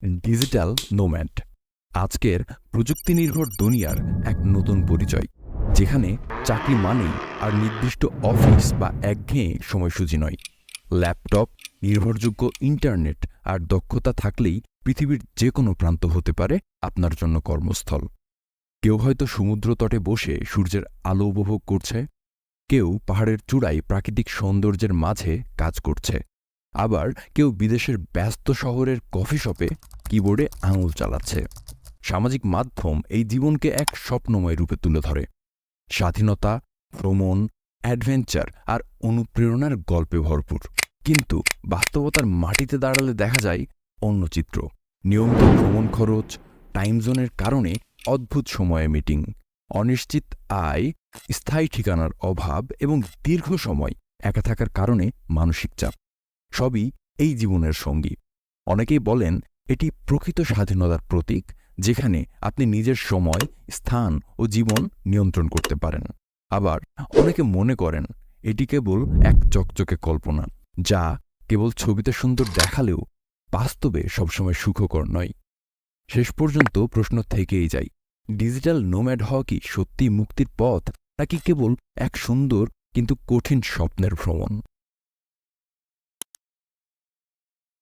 Digital nomad আজকের প্রযুক্তি নির্ভর দুনিয়ার এক নতুন পরিচয়, যেখানে চাকরি মানেই আর নির্দিষ্ট অফিস বা একঘেয়ে সময়সূচি নয়। ল্যাপটপ, নির্ভরযোগ্য ইন্টারনেট আর দক্ষতা থাকলেই পৃথিবীর যে কোনো প্রান্ত হতে পারে আপনার জন্য কর্মস্থল। কেউ হয়তো সমুদ্র তটে বসে সূর্যের আলো উপভোগ করছে, কেউ পাহাড়ের চূড়ায় প্রাকৃতিক সৌন্দর্যের মাঝে কাজ করছে, আবার কেউ বিদেশের ব্যস্ত শহরের কফি শপে কিবোর্ডে আঙুল চালাচ্ছে। সামাজিক মাধ্যম এই জীবনকে এক স্বপ্নময় রূপে তুলে ধরে, স্বাধীনতা, ভ্রমণ, অ্যাডভেঞ্চার আর অনুপ্রেরণার গল্পে ভরপুর। কিন্তু বাস্তবতার মাটিতে দাঁড়ালে দেখা যায় অন্য চিত্র। নিয়মিত ভ্রমণ খরচ, টাইম জোনের কারণে অদ্ভুত সময়ে মিটিং, অনিশ্চিত আয়, স্থায়ী ঠিকানার অভাব এবং দীর্ঘ সময় একা থাকার কারণে মানসিক চাপ সবই এই জীবনের সঙ্গী। অনেকেই বলেন এটি প্রকৃত স্বাধীনতার প্রতীক, যেখানে আপনি নিজের সময়, স্থান ও জীবন নিয়ন্ত্রণ করতে পারেন। আবার অনেকে মনে করেন এটি কেবল এক চকচকে কল্পনা, যা কেবল ছবিতে সুন্দর দেখালেও বাস্তবে সবসময় সুখকর নয়। শেষ পর্যন্ত প্রশ্ন থেকেই যায়, ডিজিটাল নোম্যাড হওয়া কি সত্যি মুক্তির পথ, নাকি কেবল এক সুন্দর কিন্তু কঠিন স্বপ্নের ভ্রমণ?